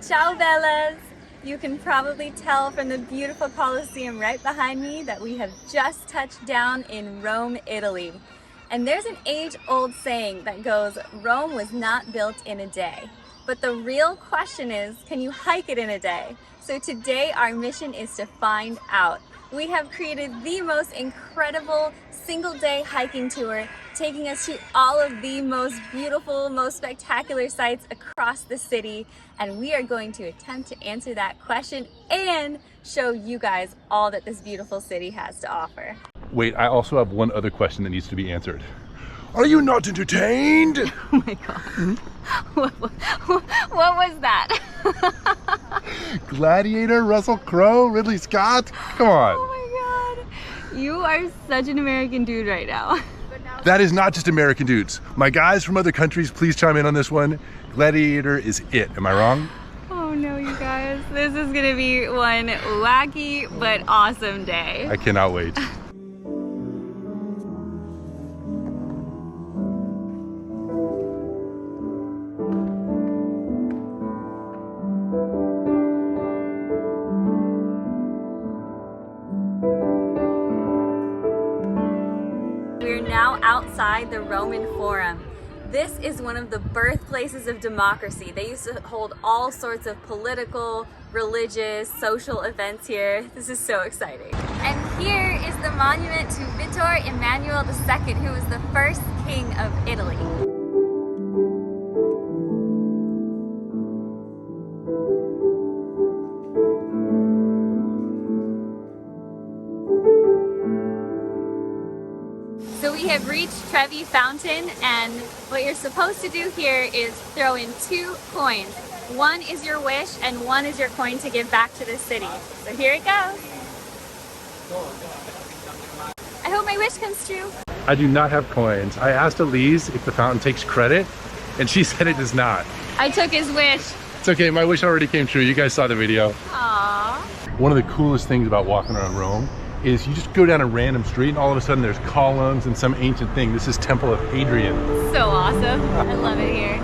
Ciao bellas! You can probably tell from the beautiful Colosseum right behind me that we have just touched down in Rome, Italy. And there's an age-old saying that goes, Rome was not built in a day. But the real question is, can you hike it in a day? So today our mission is to find out. We have created the most incredible single-day hiking tour, taking us to all of the most beautiful, most spectacular sites across the city, and we are going to attempt to answer that question and show you guys all that this beautiful city has to offer. Wait, I also have one other question that needs to be answered. Are you not entertained? Oh my god. What was that? Gladiator, Russell Crowe, Ridley Scott? Come on. Oh my god. You are such an American dude right now. That is not just American dudes. My guys from other countries, please chime in on this one. Gladiator is it. Am I wrong? Oh no, you guys. This is gonna be one wacky but awesome day. I cannot wait. We're now outside the Roman Forum. This is one of the birthplaces of democracy. They used to hold all sorts of political, religious, social events here. This is so exciting. And here is the monument to Vittor Emmanuel II, who was the first king of Italy. So we have reached Trevi Fountain, and what you're supposed to do here is throw in 2 coins. One is your wish and one is your coin to give back to the city. So here it goes. I hope my wish comes true. I do not have coins. I asked Elise if the fountain takes credit, and she said it does not. I took his wish. It's okay, my wish already came true. You guys saw the video. Aww. One of the coolest things about walking around Rome is you just go down a random street and all of a sudden there's columns and some ancient thing. This is Temple of Hadrian. So awesome. I love it here.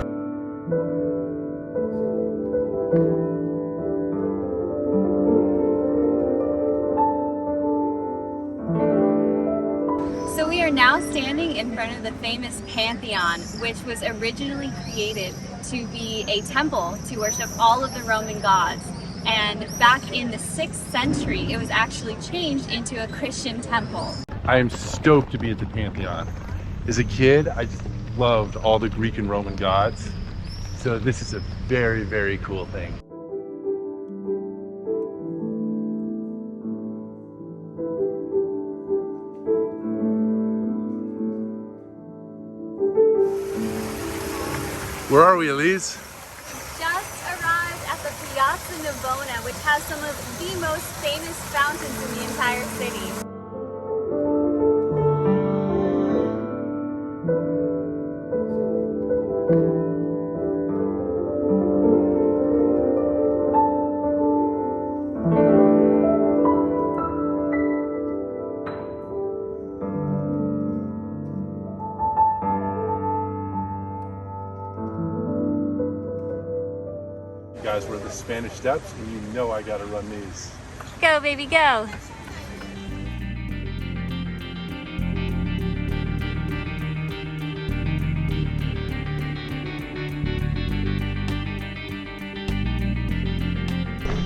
So we are now standing in front of the famous Pantheon, which was originally created to be a temple to worship all of the Roman gods. And back in the 6th century, it was actually changed into a Christian temple. I am stoked to be at the Pantheon. As a kid, I just loved all the Greek and Roman gods. So this is a very, very cool thing. Where are we, Elise? Just arrived at the Piazza Navona, which has some of the most famous fountains in the entire city. Guys, we're at the Spanish Steps, and you know I gotta run these. Go, baby, go.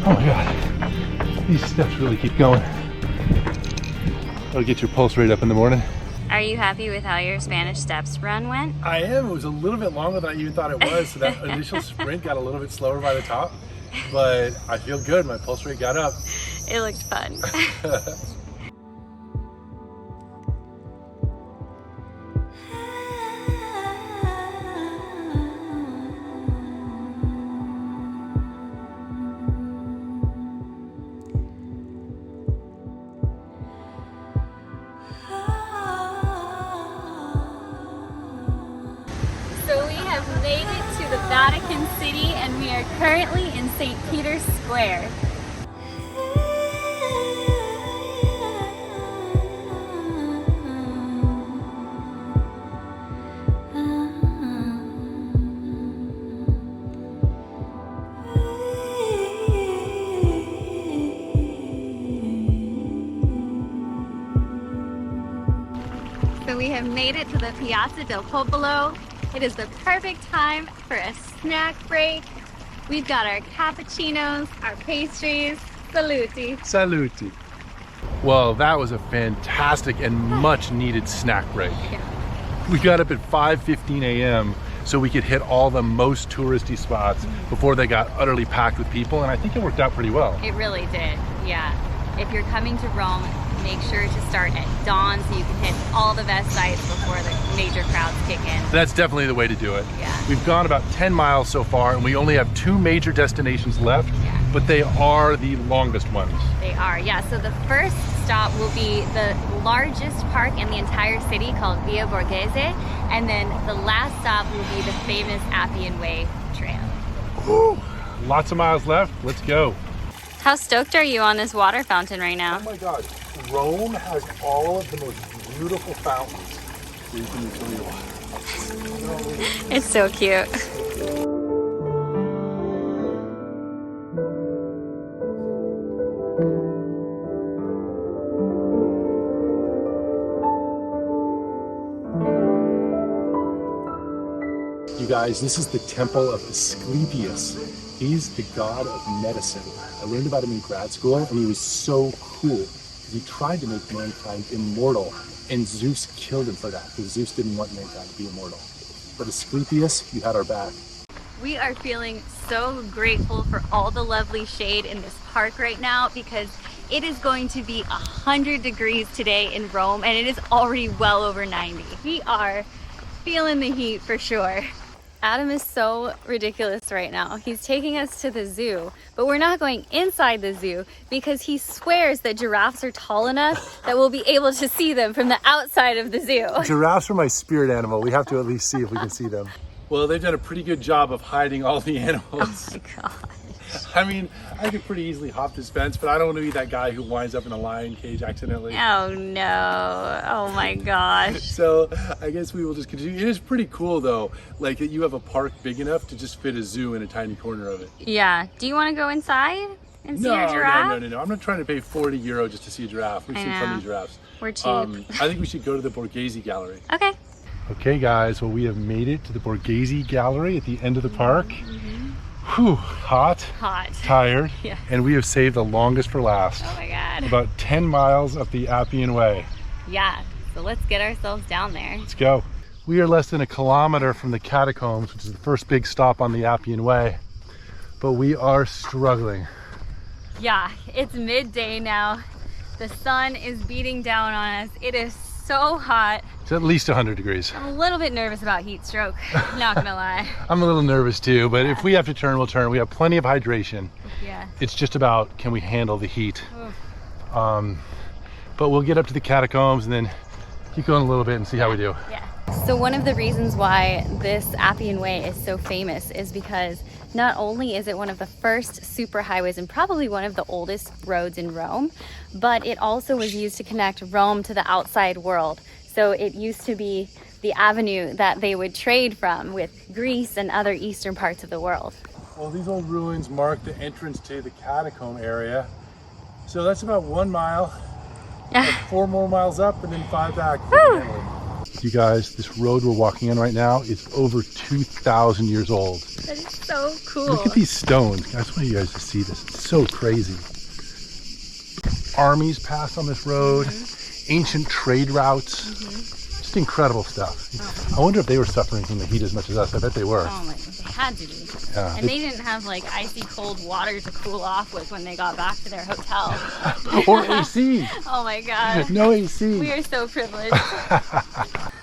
Oh my God, these steps really keep going. That'll get your pulse rate up in the morning. Are you happy with how your Spanish Steps run went? I am. It was a little bit longer than I even thought it was, so that initial sprint got a little bit slower by the top, but I feel good. My pulse rate got up. It looked fun. So we have made it to the Vatican City, and we are currently in St. Peter's Square. we have made it to the Piazza del Popolo. It is the perfect time for a snack break. We've got our cappuccinos, our pastries. Saluti. Saluti. Well, that was a fantastic and much needed snack break. Yeah. We got up at 5:15 a.m. so we could hit all the most touristy spots before they got utterly packed with people, and I think it worked out pretty well. It really did, yeah. If you're coming to Rome, make sure to start at dawn so you can hit all the best sites before the major crowds kick in. That's definitely the way to do it. Yeah. We've gone about 10 miles so far, and we only have 2 major destinations left, Yeah. but they are the longest ones. They are, yeah. So the first stop will be the largest park in the entire city called Via Borghese, and then the last stop will be the famous Appian Way Trail. Woo! Lots of miles left, let's go. How stoked are you on this water fountain right now? Oh my God, Rome has all of the most beautiful fountains. So you can enjoy your water. It's so cute. You guys, this is the temple of Asclepius. He's the god of medicine. I learned about him in grad school, and he was so cool because he tried to make mankind immortal, and Zeus killed him for that because Zeus didn't want mankind to be immortal. But Asclepius, you had our back. We are feeling so grateful for all the lovely shade in this park right now because it is going to be 100 degrees today in Rome, and it is already well over 90. We are feeling the heat for sure. Adam is so ridiculous right now. He's taking us to the zoo, but we're not going inside the zoo because he swears that giraffes are tall enough that we'll be able to see them from the outside of the zoo. Giraffes are my spirit animal. We have to at least see if we can see them. Well, they've done a pretty good job of hiding all the animals. Oh my God. I mean, I could pretty easily hop this fence, but I don't want to be that guy who winds up in a lion cage accidentally. Oh no. Oh my gosh. So I guess we will just continue. It is pretty cool though, like that you have a park big enough to just fit a zoo in a tiny corner of it. Yeah. Do you want to go inside and see your giraffe? No. I'm not trying to pay 40 euro just to see a giraffe. We've seen plenty of giraffes. We're cheap. I think we should go to the Borghese Gallery. Okay. Okay guys, well we have made it to the Borghese Gallery at the end of the park. Whew, hot, tired, Yeah. And we have saved the longest for last. Oh my God. About 10 miles up the Appian Way. Yeah, so let's get ourselves down there. Let's go. We are less than a kilometer from the catacombs, which is the first big stop on the Appian Way, but we are struggling. Yeah, it's midday now. The sun is beating down on us. It is so hot. It's at least 100 degrees. I'm a little bit nervous about heat stroke, not gonna lie. I'm a little nervous too, but if we have to turn, we'll turn. We have plenty of hydration. Yeah. It's just about, can we handle the heat? But we'll get up to the catacombs and then keep going a little bit and see how we do. Yeah. So one of the reasons why this Appian Way is so famous is because not only is it one of the first superhighways and probably one of the oldest roads in Rome, but it also was used to connect Rome to the outside world. So it used to be the avenue that they would trade from with Greece and other eastern parts of the world. Well, these old ruins mark the entrance to the catacomb area. So that's about 1 mile, like 4 more miles up and then 5 back. You guys, this road we're walking on right now is over 2,000 years old. That is so cool. Look at these stones. I just want you guys to see this. It's so crazy. Armies passed on this road, ancient trade routes, just incredible stuff. I wonder if they were suffering from the heat as much as us. I bet they were. Oh my, they had to be. Yeah, And they didn't have like icy cold water to cool off with when they got back to their hotel. Or AC. Oh my God. No AC. We are so privileged.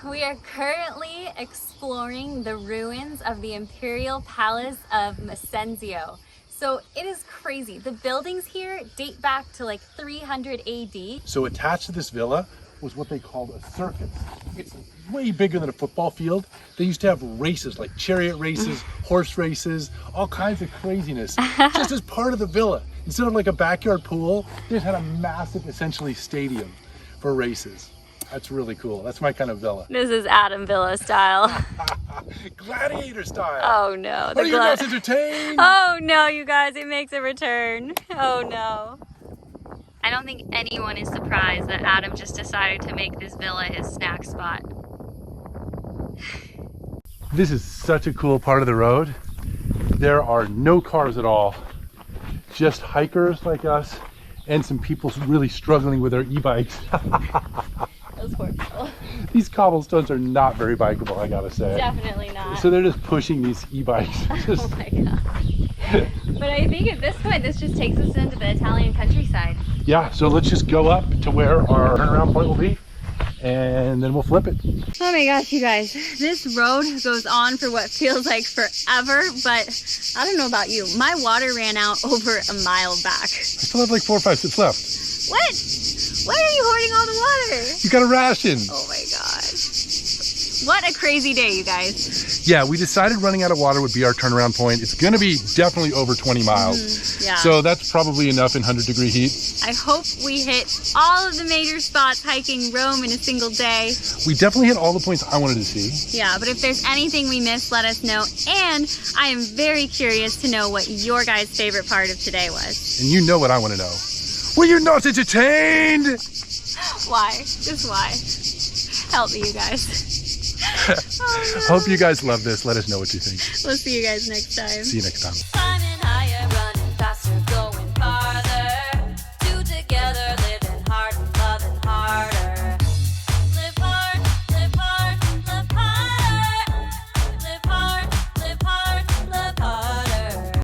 We are currently exploring the ruins of the Imperial Palace of Mesenzio. So it is crazy. The buildings here date back to like 300 AD. So attached to this villa was what they called a circus. It's way bigger than a football field. They used to have races like chariot races, horse races, all kinds of craziness, just as part of the villa. Instead of like a backyard pool, they just had a massive, essentially, stadium for races. That's really cool. That's my kind of villa. This is Adam Villa style. Gladiator style. Oh no. Are you guys entertained? Oh no, you guys, it makes a return. Oh no. I don't think anyone is surprised that Adam just decided to make this villa his snack spot. This is such a cool part of the road. There are no cars at all, just hikers like us and some people really struggling with their e-bikes. Those poor people. These cobblestones are not very bikeable, I gotta say. Definitely not. So they're just pushing these e-bikes. Oh my god. But I think at this point, this just takes us into the Italian countryside. Yeah, so let's just go up to where our turnaround point will be, and then we'll flip it. Oh my gosh, you guys. This road goes on for what feels like forever, but I don't know about you. My water ran out over a mile back. I still have like 4 or 5 sips left. What? Why are you hoarding all the water? You got a ration. Oh my gosh. What a crazy day, you guys. Yeah, we decided running out of water would be our turnaround point. It's gonna be definitely over 20 miles. Yeah. So that's probably enough in 100-degree heat. I hope we hit all of the major spots hiking Rome in a single day. We definitely hit all the points I wanted to see. Yeah, but if there's anything we missed, let us know. And I am very curious to know what your guys' favorite part of today was. And you know what I want to know. Were you not entertained? Why? Just why? Help me, you guys. Oh, no. Hope you guys love this. Let us know what you think. We'll see you guys next time. See you next time.